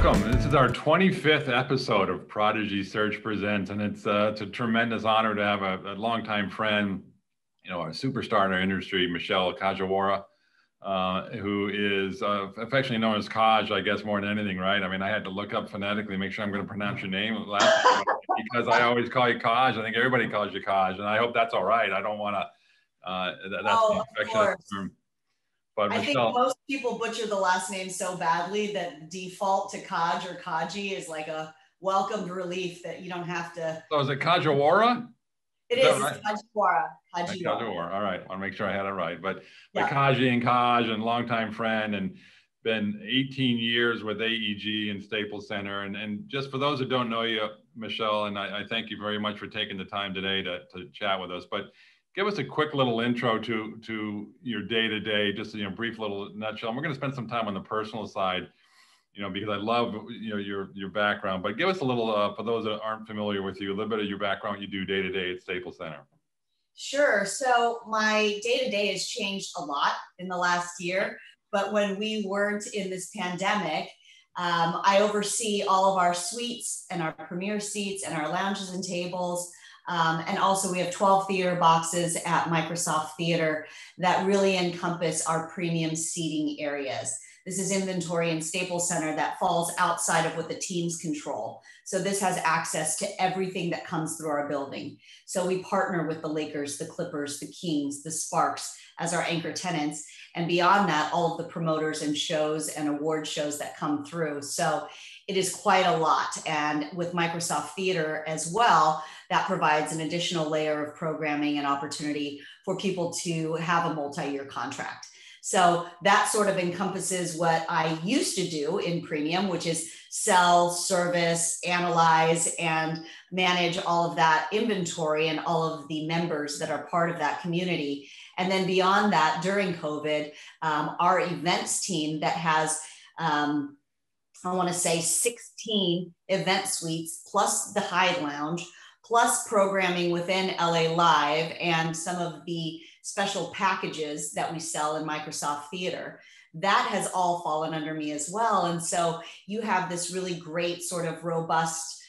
Welcome. This is our 25th episode of Prodigy Search Presents, and it's a tremendous honor to have a longtime friend, a superstar in our industry, Michele Kajiwara, who is affectionately known as Kaj, I guess, more than anything, right? I mean, I had to look up phonetically, make sure I'm going to pronounce your name last time, because I always call you Kaj. I think everybody calls you Kaj, and I hope that's all right. I don't want to, that's the affectionate term. But I think most people butcher the last name so badly that default to Kaj or Kaji is like a welcomed relief that you don't have to. So is it Kajiwara? It is. Right? It's Kajiwara. Kajiwara. All right. I want to make sure I had it right. But Kaji and Kaj and longtime friend, and been 18 years with AEG and Staples Center. And just for those that don't know you, Michele, and I thank you very much for taking the time today to chat with us. But give us a quick little intro to your day-to-day, just a brief little nutshell. And we're going to spend some time on the personal side, because I love your background. But give us a little, for those that aren't familiar with you, a little bit of your background, what you do day-to-day at Staples Center. Sure. So my day-to-day has changed a lot in the last year. But when we weren't in this pandemic, I oversee all of our suites and our premier seats and our lounges and tables. And also we have 12 theater boxes at Microsoft Theater that really encompass our premium seating areas. This is inventory in Staples Center that falls outside of what the teams control. So this has access to everything that comes through our building. So we partner with the Lakers, the Clippers, the Kings, the Sparks as our anchor tenants. And beyond that, all of the promoters and shows and award shows that come through. So it is quite a lot. And with Microsoft Theater as well, that provides an additional layer of programming and opportunity for people to have a multi-year contract. So that sort of encompasses what I used to do in premium, which is sell, service, analyze, and manage all of that inventory and all of the members that are part of that community. And then beyond that, during COVID, our events team that has, I want to say 16 event suites, plus the Hyde Lounge, plus programming within LA Live and some of the special packages that we sell in Microsoft Theater. That has all fallen under me as well. And so you have this really great sort of robust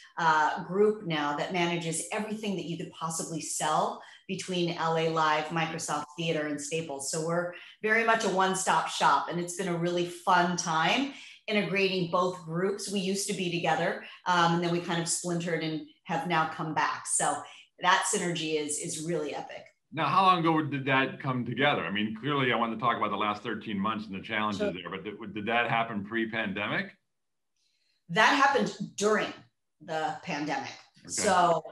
group now that manages everything that you could possibly sell between LA Live, Microsoft Theater, and Staples. So we're very much a one-stop shop, and it's been a really fun time integrating both groups. We used to be together, and then we kind of splintered and have now come back. So that synergy is really epic. Now, how long ago did that come together? I mean, clearly I wanted to talk about the last 13 months and the challenges there, but did that happen pre-pandemic? That happened during the pandemic. Okay. So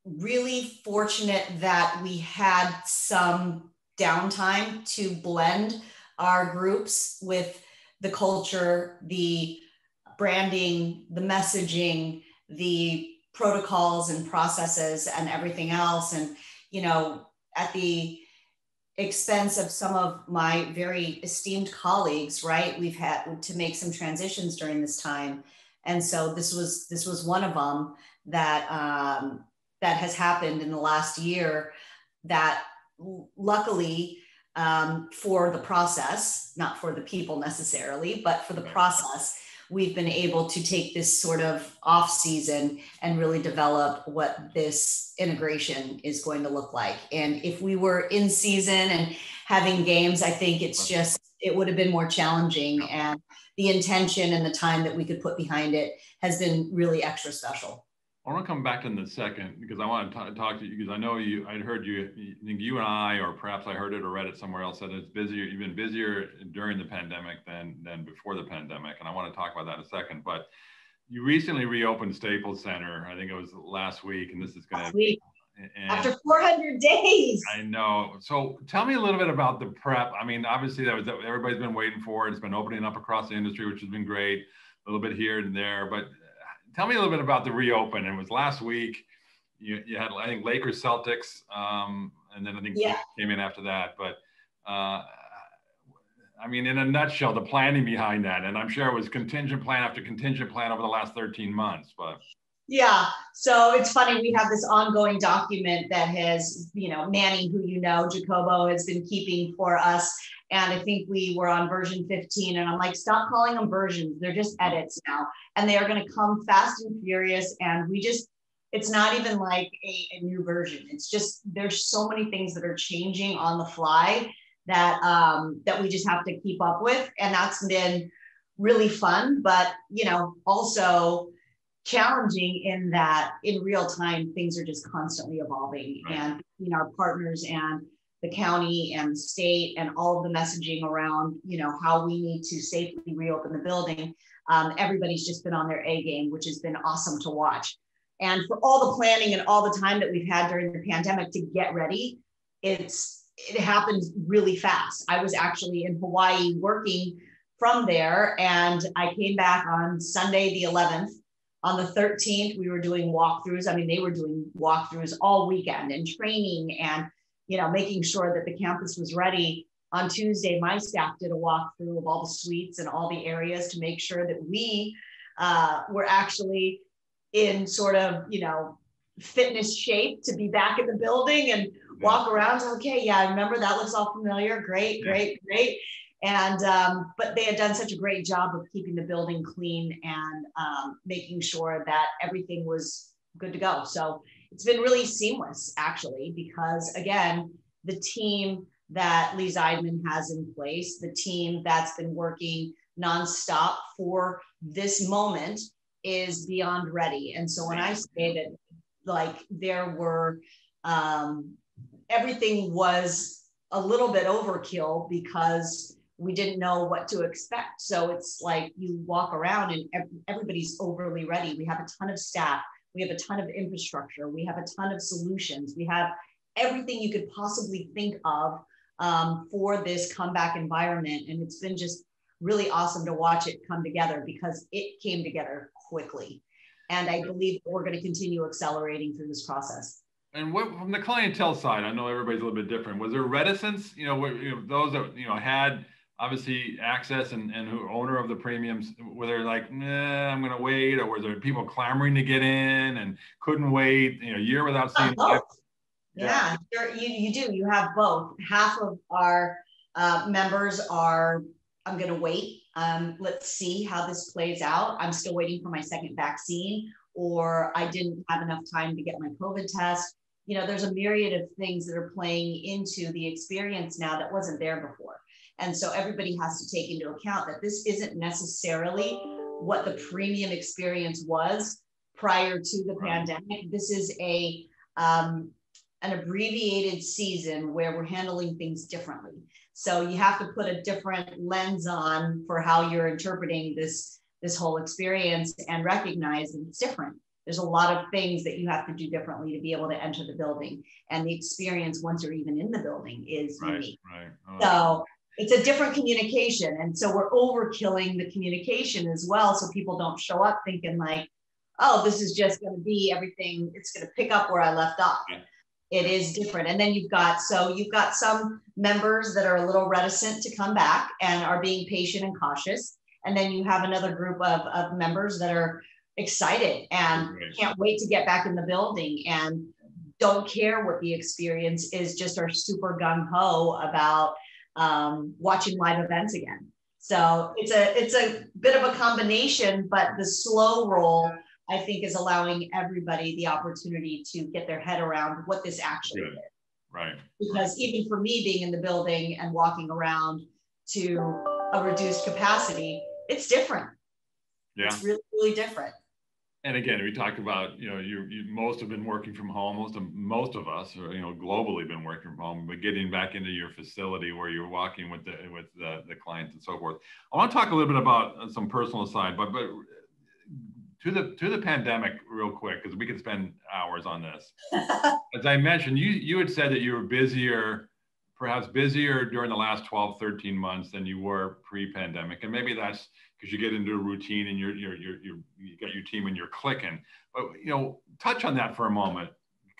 really fortunate that we had some downtime to blend our groups with the culture, the branding, the messaging, the protocols and processes and everything else. And, at the expense of some of my very esteemed colleagues, right? We've had to make some transitions during this time. And so this was one of them that, that has happened in the last year that luckily, for the process, not for the people necessarily, but for the process, we've been able to take this sort of off season and really develop what this integration is going to look like. And if we were in season and having games, I think it would have been more challenging, and the intention and the time that we could put behind it has been really extra special. I want to come back in a second because I want to talk to you, because I know I'd heard you, I think you and I, or perhaps I heard it or read it somewhere else, that it's busier, you've been busier during the pandemic than before the pandemic. And I want to talk about that in a second, but you recently reopened Staples Center. I think it was last week, and this is going to after 400 days. I know. So tell me a little bit about the prep. I mean, obviously everybody's been waiting for it. It's been opening up across the industry, which has been great, a little bit here and there, but tell me a little bit about the reopen. It was last week. You had, I think, Lakers, Celtics, and then I think came in after that. But I mean, in a nutshell, the planning behind that, and I'm sure it was contingent plan after contingent plan over the last 13 months. But Yeah. So it's funny. We have this ongoing document that has, Manny, who Jacobo has been keeping for us. And I think we were on version 15, and I'm like, stop calling them versions. They're just edits now. And they are going to come fast and furious. And it's not even like a new version. It's just, there's so many things that are changing on the fly that, that we just have to keep up with. And that's been really fun, but, also challenging in that in real time, things are just constantly evolving. Right. And our partners and the county and the state and all of the messaging around, how we need to safely reopen the building. Everybody's just been on their A game, which has been awesome to watch. And for all the planning and all the time that we've had during the pandemic to get ready, it happened really fast. I was actually in Hawaii working from there, and I came back on Sunday, the 11th. On the 13th, we were doing walkthroughs. I mean, they were doing walkthroughs all weekend and training and, making sure that the campus was ready. On Tuesday, my staff did a walkthrough of all the suites and all the areas to make sure that we were actually in sort of, fitness shape to be back in the building and walk around. Okay, yeah, I remember that looks all familiar. Great. And, but they had done such a great job of keeping the building clean and making sure that everything was good to go. So it's been really seamless, actually, because again, the team that Lee Zeidman has in place, the team that's been working nonstop for this moment is beyond ready. And so when I say that, like, there were, everything was a little bit overkill because we didn't know what to expect. So it's like you walk around and everybody's overly ready. We have a ton of staff. We have a ton of infrastructure. We have a ton of solutions. We have everything you could possibly think of for this comeback environment. And it's been just really awesome to watch it come together because it came together quickly. And I believe we're going to continue accelerating through this process. And what, from the clientele side, I know everybody's a little bit different. Was there reticence, those that, had obviously access and who owner of the premiums, were they like, nah, I'm going to wait? Or were there people clamoring to get in and couldn't wait, a year without seeing life? Yeah, you do. You have both. Half of our members are, I'm going to wait. Let's see how this plays out. I'm still waiting for my second vaccine, or I didn't have enough time to get my COVID test. There's a myriad of things that are playing into the experience now that wasn't there before. And so everybody has to take into account that this isn't necessarily what the premium experience was prior to the pandemic. This is an abbreviated season where we're handling things differently. So you have to put a different lens on for how you're interpreting this whole experience and recognize that it's different. There's a lot of things that you have to do differently to be able to enter the building. And the experience once you're even in the building is unique. So it's a different communication. And so we're overkilling the communication as well. So people don't show up thinking like, oh, this is just going to be everything. It's going to pick up where I left off. Yeah. It is different. And then you've got some members that are a little reticent to come back and are being patient and cautious. And then you have another group of members that are excited and can't wait to get back in the building and don't care what the experience is, just are super gung-ho about watching live events again. So it's a bit of a combination, but the slow roll, I think, is allowing everybody the opportunity to get their head around what this actually is. Right. Because even for me being in the building and walking around to a reduced capacity, it's different. Yeah. It's really, really different. And again, we talked about, you most have been working from home. Most of us, or, globally been working from home, but getting back into your facility where you're walking with the clients and so forth. I want to talk a little bit about some personal side, but to the pandemic real quick, because we could spend hours on this. As I mentioned, you had said that you were perhaps busier during the last 12, 13 months than you were pre-pandemic. And maybe that's because you get into a routine and you got your team and you're clicking. But, touch on that for a moment,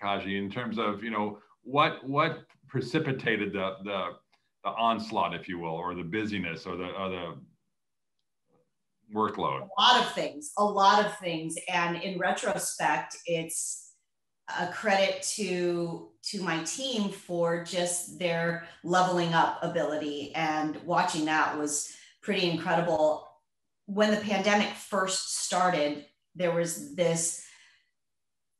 Kaji, in terms of, what precipitated the onslaught, if you will, or the busyness or the workload? A lot of things. And in retrospect, it's a credit to my team for just their leveling up ability. And watching that was pretty incredible. When the pandemic first started, there was this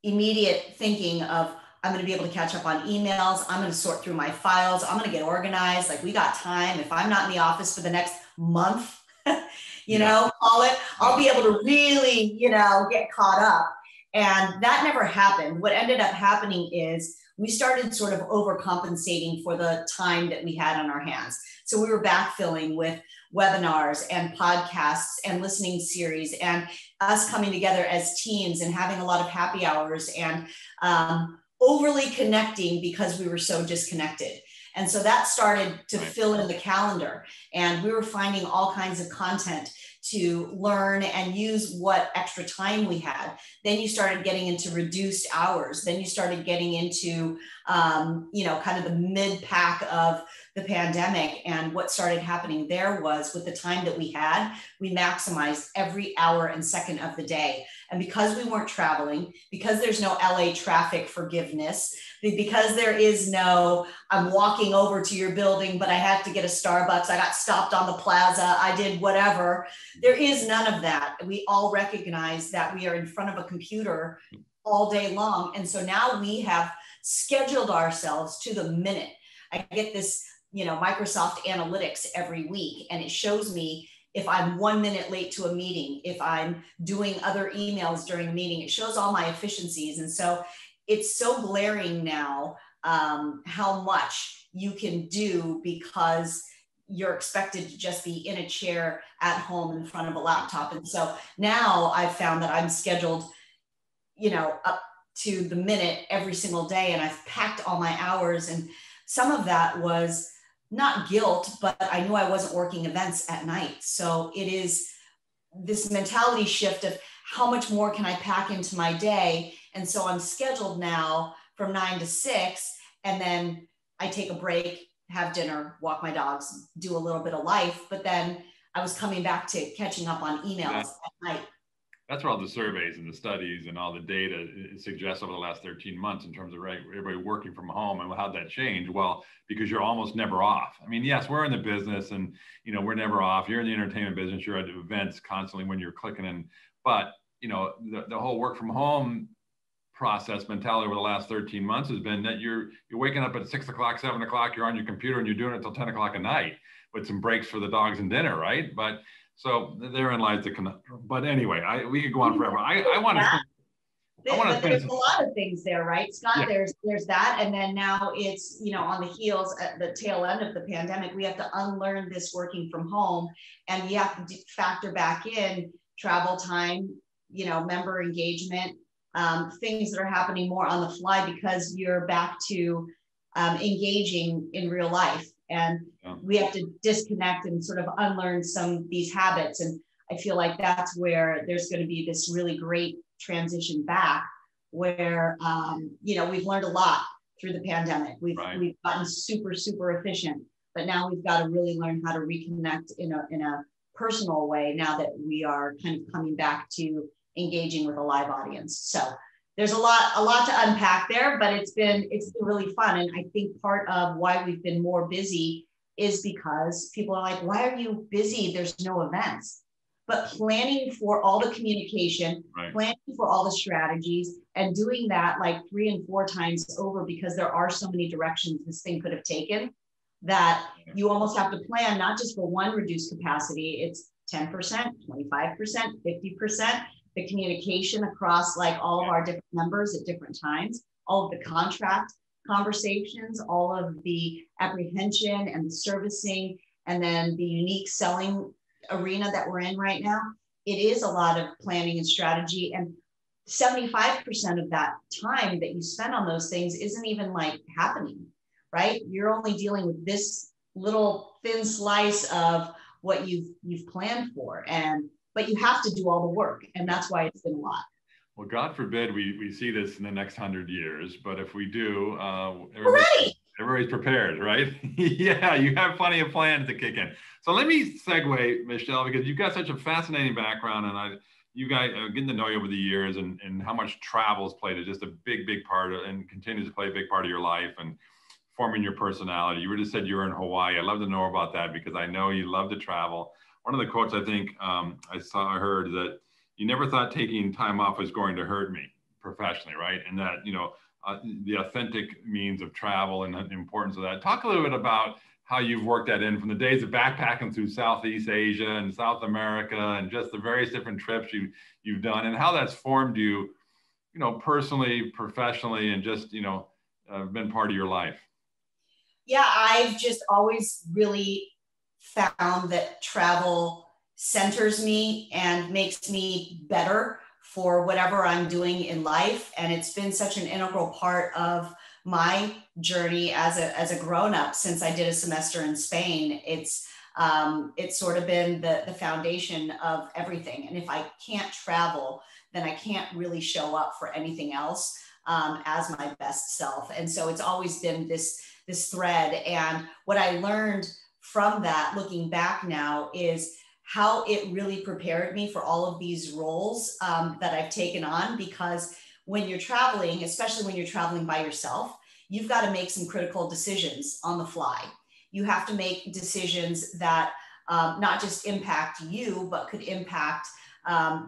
immediate thinking of, I'm going to be able to catch up on emails. I'm going to sort through my files. I'm going to get organized. Like, we got time. If I'm not in the office for the next month, call it, I'll be able to really, get caught up. And that never happened. What ended up happening is we started sort of overcompensating for the time that we had on our hands. So we were backfilling with webinars and podcasts and listening series, and us coming together as teams and having a lot of happy hours and overly connecting because we were so disconnected. And so that started to fill in the calendar, and we were finding all kinds of content to learn and use what extra time we had. Then you started getting into reduced hours. Then you started getting into, kind of the mid-pack of the pandemic. And what started happening there was, with the time that we had, we maximized every hour and second of the day. And because we weren't traveling, because there's no LA traffic forgiveness, because there is no, I'm walking over to your building, but I had to get a Starbucks, I got stopped on the plaza, I did whatever. There is none of that. We all recognize that we are in front of a computer all day long. And so now we have scheduled ourselves to the minute. I get this, Microsoft Analytics every week, and it shows me if I'm 1 minute late to a meeting, if I'm doing other emails during a meeting. It shows all my efficiencies. And so it's so glaring now how much you can do because you're expected to just be in a chair at home in front of a laptop. And so now I've found that I'm scheduled, up to the minute every single day, and I've packed all my hours. And some of that was not guilt, but I knew I wasn't working events at night. So it is this mentality shift of how much more can I pack into my day? And so I'm scheduled now from 9 to 6, and then I take a break, have dinner, walk my dogs, do a little bit of life. But then I was coming back to catching up on emails at night. That's where all the surveys and the studies and all the data suggests over the last 13 months in terms of everybody working from home and how'd that change? Well, because you're almost never off. I mean, yes, we're in the business and, we're never off. You're in the entertainment business, you're at events constantly when you're clicking in, but, the whole work from home process mentality over the last 13 months has been that you're waking up at 6 o'clock, 7 o'clock, you're on your computer and you're doing it till 10 o'clock at night with some breaks for the dogs and dinner, right? But so therein lies the conundrum. But anyway, we could go on forever. I want to. There's a lot of things there, right, Scott? Yeah. There's that, and then now it's on the heels at the tail end of the pandemic, we have to unlearn this working from home, and we have to factor back in travel time, member engagement, things that are happening more on the fly because you're back to engaging in real life. And we have to disconnect and sort of unlearn some of these habits. And I feel like that's where there's going to be this really great transition back where, we've learned a lot through the pandemic. We've gotten super, super efficient, but now we've got to really learn how to reconnect in a personal way now that we are kind of coming back to engaging with a live audience. So there's a lot to unpack there, but it's been really fun. And I think part of why we've been more busy is because people are like, why are you busy? There's no events. But planning for all the communication, planning for all the strategies, and doing that like 3 and 4 times over because there are so many directions this thing could have taken that you almost have to plan not just for one reduced capacity, it's 10%, 25%, 50%. The communication across like all of our different members at different times, all of the contract conversations, all of the apprehension and the servicing, and then the unique selling arena that we're in right now. It is a lot of planning and strategy, and 75% of that time that you spend on those things isn't even like happening, right? You're only dealing with this little thin slice of what you've planned for, but you have to do all the work, and that's why it's been a lot. Well, God forbid we see this in the next 100 years, but if we do, Everybody's prepared, right? Yeah, you have plenty of plans to kick in. So let me segue, Michele, because you've got such a fascinating background, and you guys getting to know you over the years, and how much travel's played is just a big, big part of, and continues to play a big part of your life and forming your personality. You just said you were in Hawaii. I'd love to know about that because I know you love to travel. One of the quotes I think I heard that you never thought taking time off was going to hurt me professionally, right? And that, the authentic means of travel and the importance of that. Talk a little bit about how you've worked that in from the days of backpacking through Southeast Asia and South America and just the various different trips you've done and how that's formed you, personally, professionally, and just, been part of your life. Yeah, I've just always really found that travel centers me and makes me better for whatever I'm doing in life. And it's been such an integral part of my journey as a grown-up since I did a semester in Spain. It's sort of been the foundation of everything. And if I can't travel, then I can't really show up for anything else as my best self. And so it's always been this thread. And what I learned from that, looking back now, is how it really prepared me for all of these roles that I've taken on. Because when you're traveling, especially when you're traveling by yourself, you've got to make some critical decisions on the fly. You have to make decisions that not just impact you, but could impact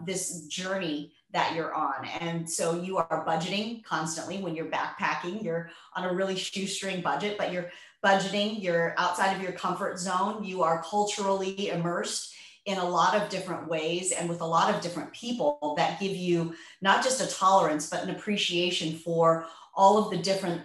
this journey that you're on. And so you are budgeting constantly when you're backpacking. You're on a really shoestring budget, but you're budgeting, you're outside of your comfort zone. You are culturally immersed in a lot of different ways and with a lot of different people that give you not just a tolerance, but an appreciation for all of the different,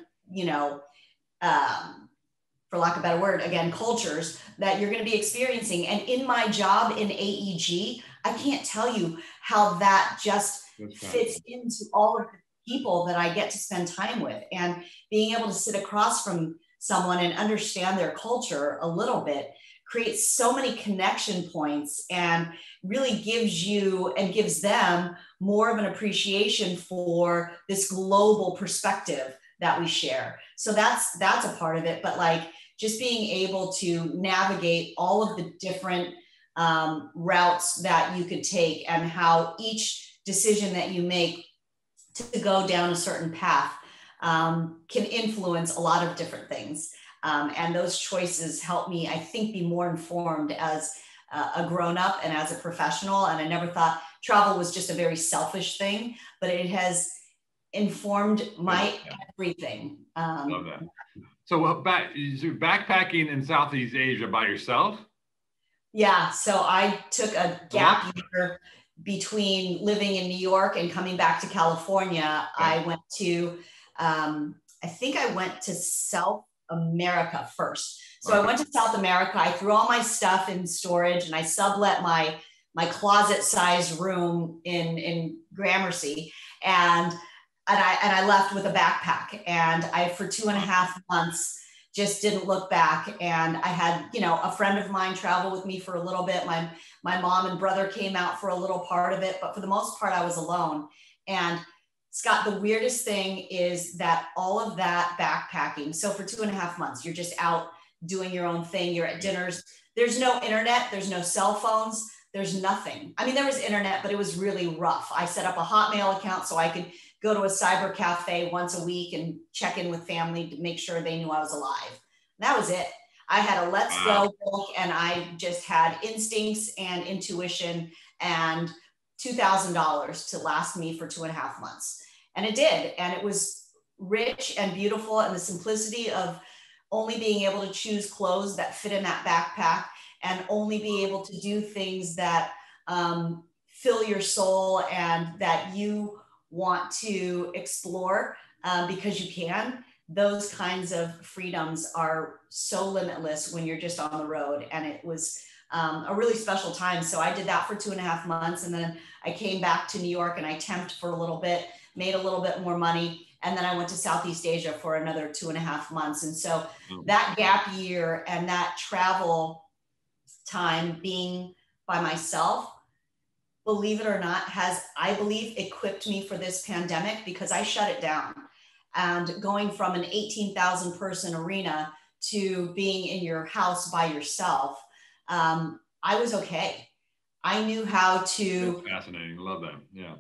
for lack of a better word, again, cultures that you're going to be experiencing. And in my job in AEG, I can't tell you how that just fits into all of the people that I get to spend time with. And being able to sit across from someone and understand their culture a little bit creates so many connection points and really gives you and gives them more of an appreciation for this global perspective that we share. So that's a part of it. But like just being able to navigate all of the different routes that you could take and how each decision that you make to go down a certain path can influence a lot of different things. And those choices help me, I think, be more informed as a grown-up and as a professional. And I never thought travel was just a very selfish thing, but it has informed my everything. Love that. So backpacking in Southeast Asia by yourself? Yeah, so I took a gap year between living in New York and coming back to California. I went to, I think I went to South America first. So I went to South America. I threw all my stuff in storage and I sublet my closet sized room in Gramercy. And I left with a backpack, and I, for 2.5 months, just didn't look back. And I had, a friend of mine travel with me for a little bit. My mom and brother came out for a little part of it, but for the most part, I was alone. And Scott, the weirdest thing is that all of that backpacking, so for 2.5 months, you're just out doing your own thing. You're at dinners. There's no internet. There's no cell phones. There's nothing. I mean, there was internet, but it was really rough. I set up a Hotmail account so I could go to a cyber cafe once a week and check in with family to make sure they knew I was alive. That was it. I had a let's go book, and I just had instincts and intuition and $2,000 to last me for 2.5 months. And it did. And it was rich and beautiful, and the simplicity of only being able to choose clothes that fit in that backpack and only be able to do things that fill your soul and that you want to explore because you can. Those kinds of freedoms are so limitless when you're just on the road. And it was a really special time. So I did that for 2.5 months. And then I came back to New York and I temped for a little bit, made a little bit more money. And then I went to Southeast Asia for another 2.5 months. And so that gap year and that travel time being by myself, believe it or not, has, I believe, equipped me for this pandemic, because I shut it down. and going from an 18,000 person arena to being in your house by yourself, I was okay. I knew how to— That's fascinating. Love that. Yeah.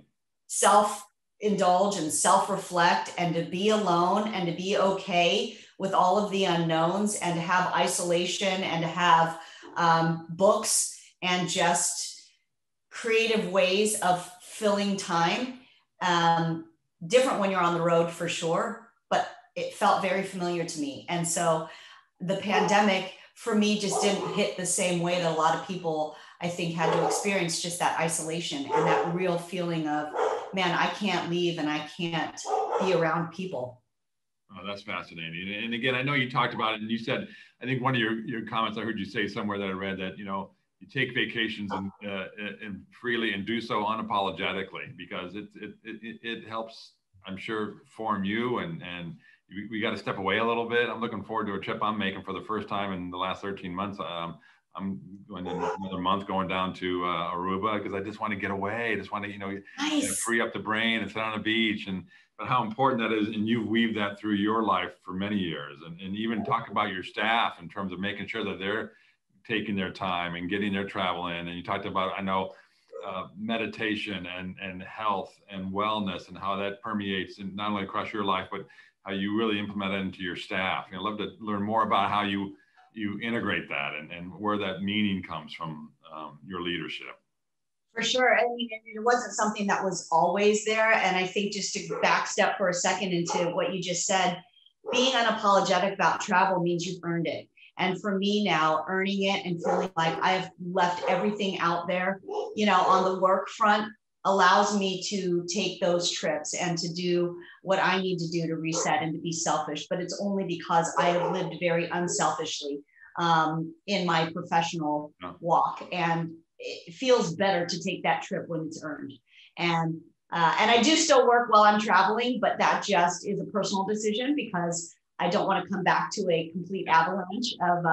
Self-indulge and self-reflect, and to be alone and to be okay with all of the unknowns, and to have isolation, and to have books and just creative ways of filling time. Different when you're on the road for sure, but it felt very familiar to me. And so the pandemic for me just didn't hit the same way that a lot of people, I think, had to experience, just that isolation and that real feeling of, man, I can't leave and I can't be around people. Oh, that's fascinating. And again, I know you talked about it, and you said, I think one of your comments I heard you say somewhere that I read, that, you know, you take vacations and freely, and do so unapologetically, because it helps, I'm sure, form you, and we got to step away a little bit. I'm looking forward to a trip I'm making for the first time in the last 13 months. I'm going another month going down to Aruba, because I just want to get away. I just want to, you know, Nice. free up the brain and sit on a beach. And but how important that is, and you've weaved that through your life for many years, and even talk about your staff in terms of making sure that they're taking their time and getting their travel in. And you talked about, I know, meditation and health and wellness, and how that permeates, and not only across your life, but how you really implement it into your staff. I'd love to learn more about how you integrate that, and where that meaning comes from, your leadership. For sure. I mean, it wasn't something that was always there. And I think, just to backstep for a second into what you just said, being unapologetic about travel means you've earned it. And for me now, earning it and feeling like I've left everything out there, you know, on the work front, allows me to take those trips and to do what I need to do to reset and to be selfish. But it's only because I have lived very unselfishly in my professional walk. And it feels better to take that trip when it's earned. And I do still work while I'm traveling, but that just is a personal decision, because I don't want to come back to a complete avalanche of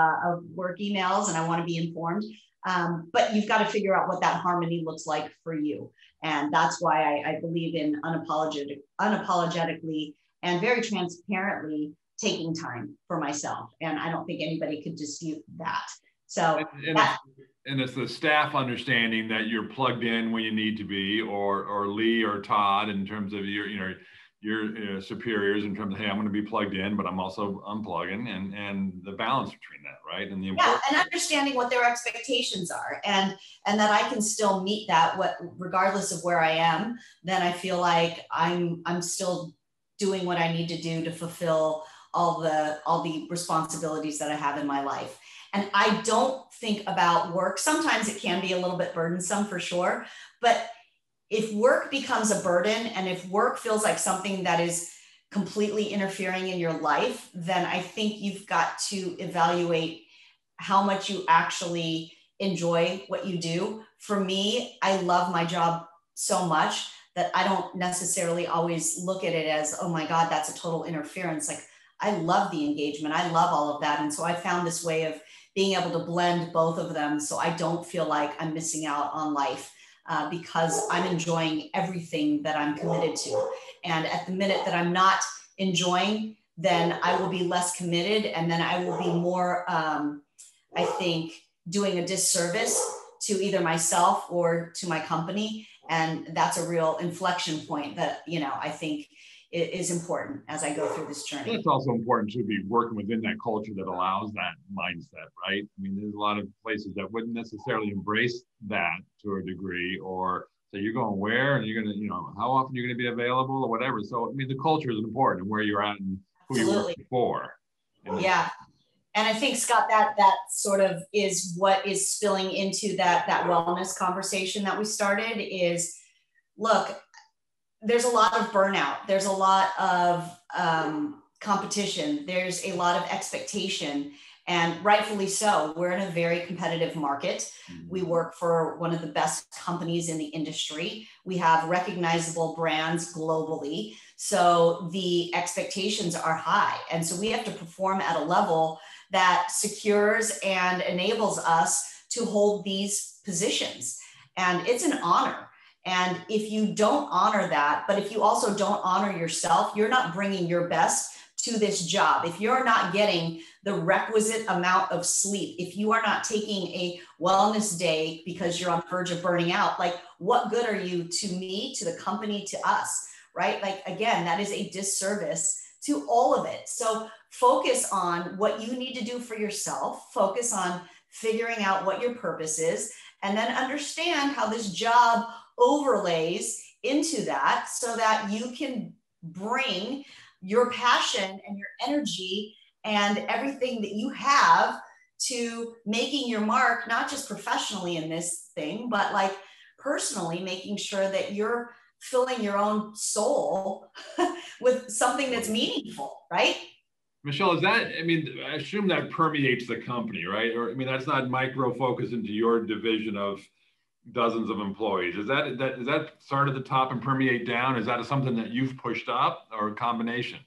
work emails, and I want to be informed. But you've got to figure out what that harmony looks like for you. And that's why I believe in unapologetically and very transparently taking time for myself. And I don't think anybody could dispute that. So and it's the staff understanding that you're plugged in when you need to be, or Lee or Todd, in terms of your superiors, in terms of, hey, I'm going to be plugged in, but I'm also unplugging, and the balance between that, right? And and understanding what their expectations are, and that I can still meet that, regardless of where I am. Then I feel like I'm still doing what I need to do to fulfill all the responsibilities that I have in my life. And I don't think about work. Sometimes it can be a little bit burdensome, for sure. But if work becomes a burden, and if work feels like something that is completely interfering in your life, then I think you've got to evaluate how much you actually enjoy what you do. For me, I love my job so much that I don't necessarily always look at it as, oh my God, that's a total interference. Like, I love the engagement. I love all of that. And so I found this way of being able to blend both of them, so I don't feel like I'm missing out on life, because I'm enjoying everything that I'm committed to. And at the minute that I'm not enjoying, then I will be less committed, and then I will be more, I think, doing a disservice to either myself or to my company. And that's a real inflection point that, you know, I think is important as I go through this journey. It's also important to be working within that culture that allows that mindset, right? I mean, there's a lot of places that wouldn't necessarily embrace that to a degree, or say, you're going where, and you're going to, you know, how often you're going to be available or whatever. So, I mean, the culture is important, and where you're at and who you're working for. Yeah. And I think, Scott, that sort of is what is spilling into that wellness conversation that we started is, look, there's a lot of burnout. There's a lot of competition. There's a lot of expectation, and rightfully so. We're in a very competitive market. We work for one of the best companies in the industry. We have recognizable brands globally. So the expectations are high. And so we have to perform at a level that secures and enables us to hold these positions. And it's an honor. And if you don't honor that, but if you also don't honor yourself, you're not bringing your best to this job. If you're not getting the requisite amount of sleep, if you are not taking a wellness day because you're on the verge of burning out, like what good are you to me, to the company, to us, right? Like, again, that is a disservice to all of it. So focus on what you need to do for yourself, focus on figuring out what your purpose is, and then understand how this job overlays into that so that you can bring your passion and your energy and everything that you have to making your mark, not just professionally in this thing, but like personally, making sure that you're filling your own soul with something that's meaningful, right? Michele, is that, I mean, I assume that permeates the company, right? Or, I mean, that's not micro focus into your division of dozens of employees. Is that start at the top and permeate down? Is that something that you've pushed up, or a combination?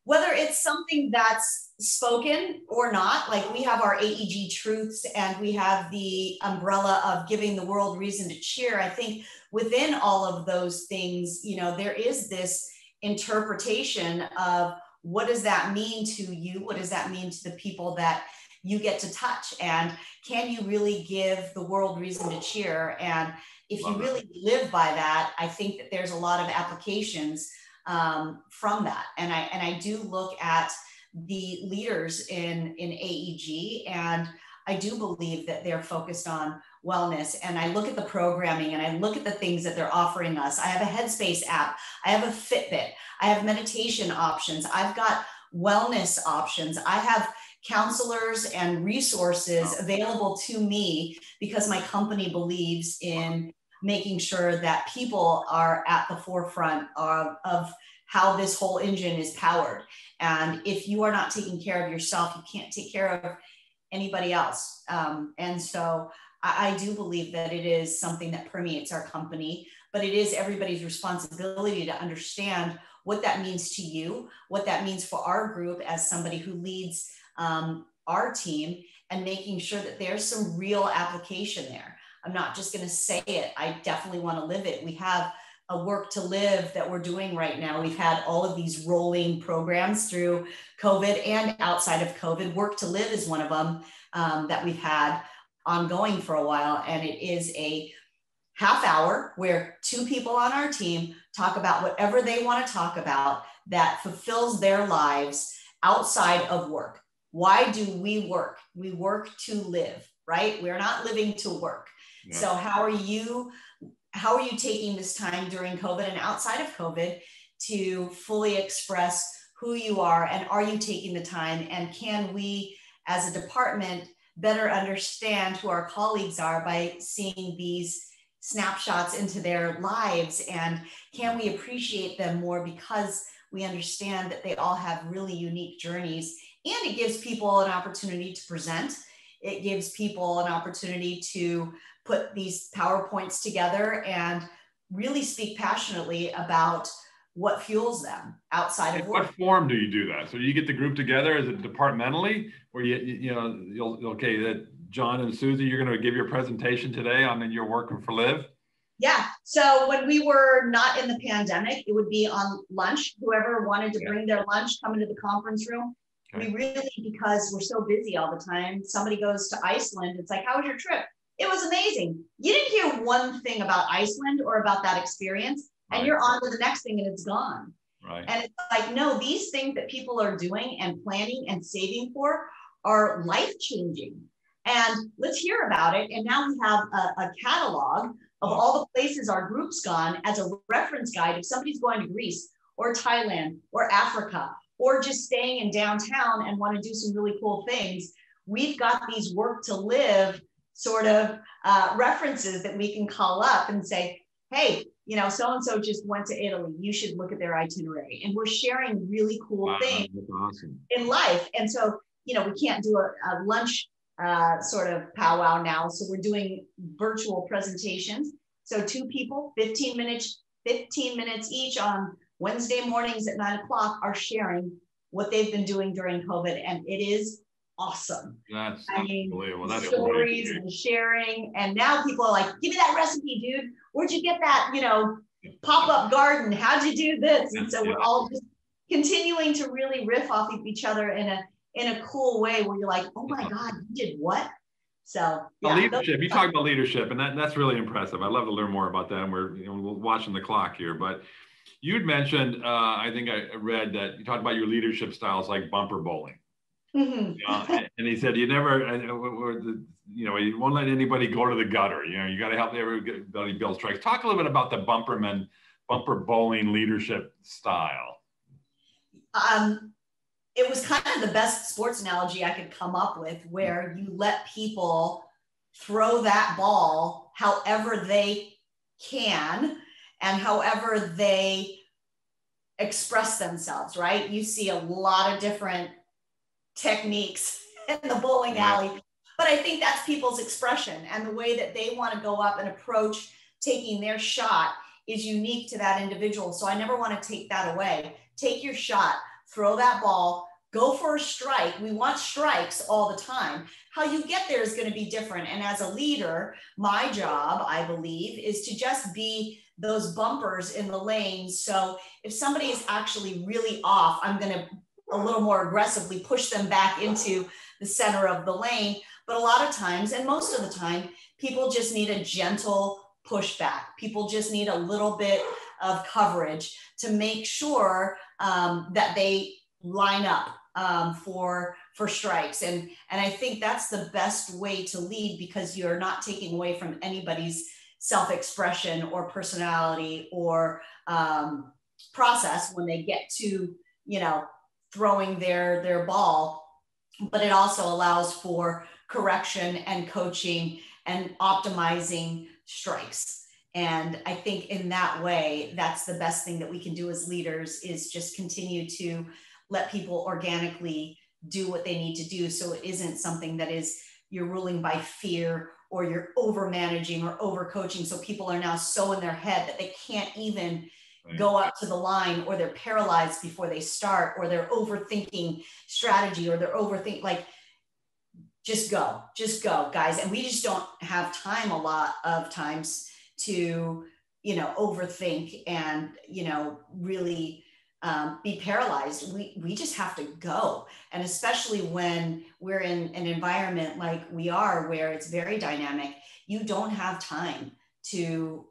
Whether it's something that's spoken or not, like we have our AEG truths and we have the umbrella of giving the world reason to cheer. I think within all of those things, you know, there is this interpretation of what does that mean to you? What does that mean to the people that you get to touch? And can you really give the world reason to cheer? And if you really live by that, I think that there's a lot of applications from that. And I do look at the leaders in AEG, and I do believe that they're focused on wellness. And I look at the programming and I look at the things that they're offering us. I have a Headspace app. I have a Fitbit. I have meditation options. I've got wellness options. I have counselors and resources available to me because my company believes in making sure that people are at the forefront of how this whole engine is powered. And if you are not taking care of yourself, you can't take care of anybody else. And so I do believe that it is something that permeates our company, but it is everybody's responsibility to understand what that means to you, what that means for our group as somebody who leads our team, and making sure that there's some real application there. I'm not just going to say it. I definitely want to live it. We have a work to live that we're doing right now. We've had all of these rolling programs through COVID and outside of COVID. Work to live is one of them that we've had ongoing for a while. And it is a half hour where two people on our team talk about whatever they want to talk about that fulfills their lives outside of work. Why do we work? We work to live, right? We're not living to work. Yeah. So how are you taking this time during COVID and outside of COVID to fully express who you are? And are you taking the time? And can we, as a department, better understand who our colleagues are by seeing these snapshots into their lives? And can we appreciate them more because we understand that they all have really unique journeys? And it gives people an opportunity to present. It gives people an opportunity to put these PowerPoints together and really speak passionately about what fuels them outside of work. What form do you do that? So you get the group together, is it departmentally, or okay, that John and Susie, you're going to give your presentation today on your working for live? Yeah. So when we were not in the pandemic, it would be on lunch. Whoever wanted to bring their lunch, come into the conference room. Okay. We really, because we're so busy all the time, somebody goes to Iceland. It's like, how was your trip? It was amazing. You didn't hear one thing about Iceland or about that experience, and you're on to the next thing and it's gone. Right. And it's like, no, these things that people are doing and planning and saving for are life-changing. And let's hear about it. And now we have a catalog of all the places our group's gone as a reference guide. If somebody's going to Greece or Thailand or Africa, or just staying in downtown and want to do some really cool things, we've got these work to live sort of references that we can call up and say, hey, so-and-so just went to Italy. You should look at their itinerary. And we're sharing really cool things in life. And so, we can't do a lunch sort of powwow now. So we're doing virtual presentations. So two people, 15 minutes each on Wednesday mornings at 9 o'clock are sharing what they've been doing during COVID. And it is awesome. That's unbelievable. That's stories and sharing. And now people are like, give me that recipe, dude. Where'd you get that, pop-up garden? How'd you do this? And so we're all just continuing to really riff off of each other in a cool way where you're like, oh my God, you did what? So yeah. Leadership, you talk about leadership, and that's really impressive. I'd love to learn more about that. And we're watching the clock here, but you'd mentioned, I think I read that you talked about your leadership styles like bumper bowling. Mm-hmm. And he said, you won't let anybody go to the gutter. You got to help everybody build strikes. Talk a little bit about the bumper bowling leadership style. It was kind of the best sports analogy I could come up with, where you let people throw that ball however they can and however they express themselves, right? You see a lot of different techniques in the bowling alley, but I think that's people's expression, and the way that they want to go up and approach taking their shot is unique to that individual. So I never want to take that away. Take your shot, throw that ball, go for a strike. We want strikes all the time. How you get there is going to be different. And as a leader, my job, I believe, is to just be those bumpers in the lane. So if somebody is actually really off, I'm going to a little more aggressively push them back into the center of the lane. But a lot of times, and most of the time, people just need a gentle pushback. People just need a little bit of coverage to make sure that they line up for strikes. And I think that's the best way to lead, because you're not taking away from anybody's self-expression or personality or process when they get to, throwing their ball, but it also allows for correction and coaching and optimizing strikes. And I think in that way, that's the best thing that we can do as leaders, is just continue to let people organically do what they need to do. So it isn't something that is you're ruling by fear, or you're over managing or over coaching. So people are now so in their head that they can't even go up to the line, or they're paralyzed before they start, or they're overthinking strategy, or they're just go, guys. And we just don't have time a lot of times to, overthink and, really be paralyzed. We just have to go. And especially when we're in an environment like we are, where it's very dynamic, you don't have time to,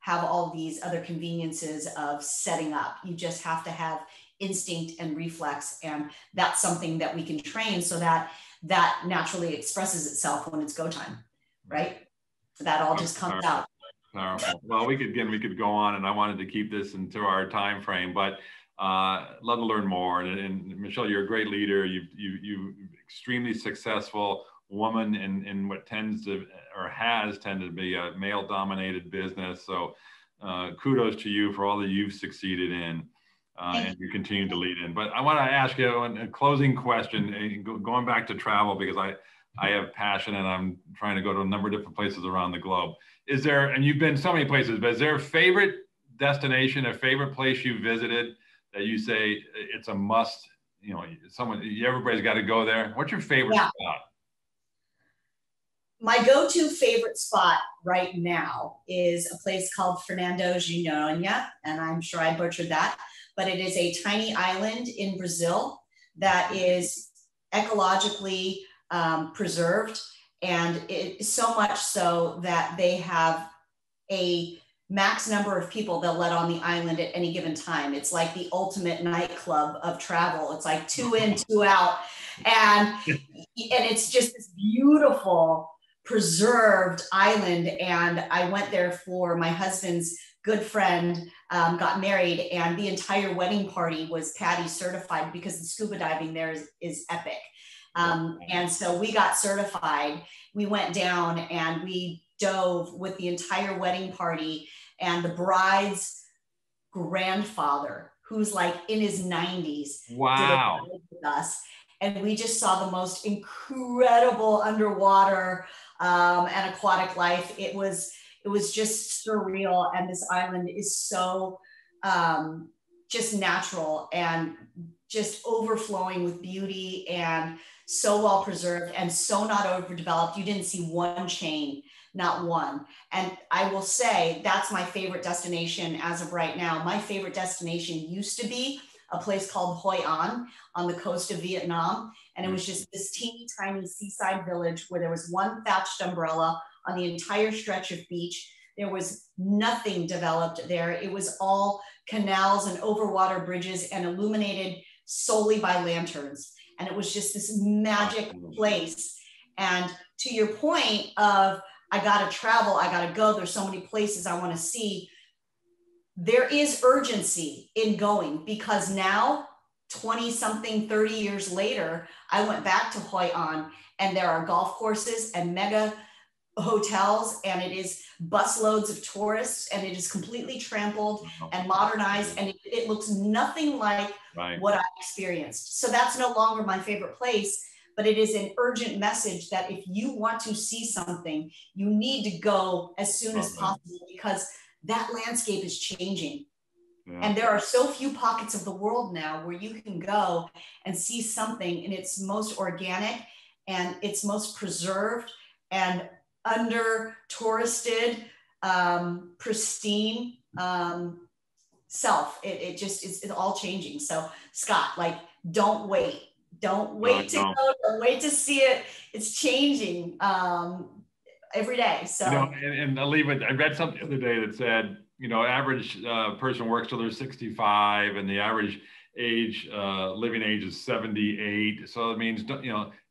have all these other conveniences of setting up. You just have to have instinct and reflex. And that's something that we can train, so that naturally expresses itself when it's go time, right? That all just comes out. Powerful. Well, we could go on, and I wanted to keep this into our time frame, but love to learn more. And Michele, you're a great leader. You extremely successful woman in what tends to, or has tended to be, a male-dominated business. So kudos to you for all that you've succeeded in, and you continue to lead in. But I want to ask you a closing question, going back to travel, because I have passion, and I'm trying to go to a number of different places around the globe. Is there, and you've been so many places, but is there a favorite destination, a favorite place you visited that you say it's a must, everybody's got to go there? What's your favorite spot? My go-to favorite spot right now is a place called Fernando de Noronha, and I'm sure I butchered that, but it is a tiny island in Brazil that is ecologically preserved, and it so much so that they have a max number of people they'll let on the island at any given time. It's like the ultimate nightclub of travel. It's like 2 in, 2 out, and it's just this beautiful preserved island. And I went there for my husband's good friend got married, and the entire wedding party was PADI certified, because the scuba diving there is epic. And so we got certified. We went down and we dove with the entire wedding party, and the bride's grandfather, who's like in his 90s, wow, did it with us. And we just saw the most incredible underwater and aquatic life. It was just surreal. And this island is so just natural and just overflowing with beauty and so well preserved and so not overdeveloped. You didn't see one chain, not one. And I will say that's my favorite destination as of right now. My favorite destination used to be a place called Hoi An on the coast of Vietnam. And it was just this teeny tiny seaside village where there was one thatched umbrella on the entire stretch of beach. There was nothing developed there. It was all canals and overwater bridges and illuminated solely by lanterns. And it was just this magic place. And to your point of, I gotta travel, I gotta go, there's so many places I wanna see. There is urgency in going, because now 20 something, 30 years later, I went back to Hoi An and there are golf courses and mega hotels, and it is busloads of tourists, and it is completely trampled and modernized, and it looks nothing like what I experienced. So that's no longer my favorite place, but it is an urgent message that if you want to see something, you need to go as soon as possible, because that landscape is changing. Yeah. And there are so few pockets of the world now where you can go and see something in its most organic and its most preserved and under touristed, pristine self. It's all changing. So Scott, like, don't wait to go, don't wait to see it. It's changing every day. So, and I'll leave it. I read something the other day that said, average person works till they're 65, and the average living age is 78. So it means,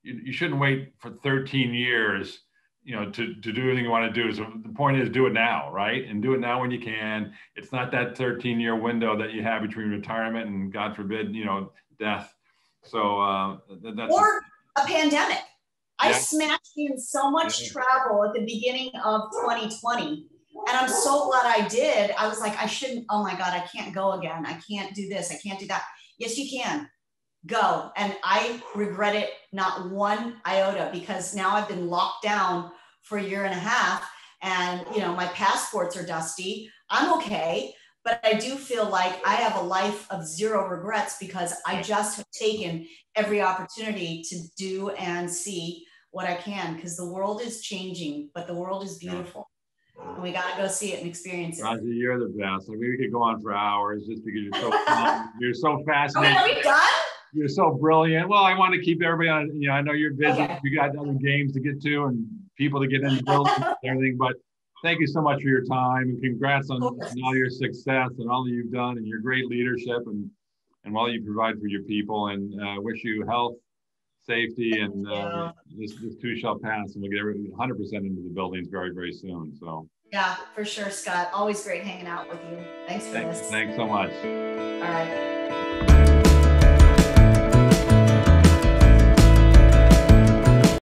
you shouldn't wait for 13 years, to do anything you want to do. So the point is, do it now, right? And do it now when you can. It's not that 13-year window that you have between retirement and, God forbid, death. So that's or a pandemic. I smashed in so much travel at the beginning of 2020. And I'm so glad I did. I was like, I shouldn't, oh my God, I can't go again. I can't do this. I can't do that. Yes, you can. Go. And I regret it not one iota, because now I've been locked down for 1.5 years, and my passports are dusty. I'm okay, but I do feel like I have a life of zero regrets, because I just have taken every opportunity to do and see what I can, because the world is changing, but the world is beautiful. And we got to go see it and experience it. Roger, you're the best. I mean, we could go on for hours just because you're so fun. You're so fascinating. Are we done? You're so brilliant. Well, I want to keep everybody on, I know you're busy. Okay. You got other games to get to and people to get into buildings and everything, but thank you so much for your time, and congrats on all your success and all that you've done, and your great leadership and all you provide for your people, and wish you health, safety, and this too shall pass, and we'll get 100% into the buildings very, very soon. So yeah, for sure, Scott. Always great hanging out with you. Thanks for this. Thanks so much. All right.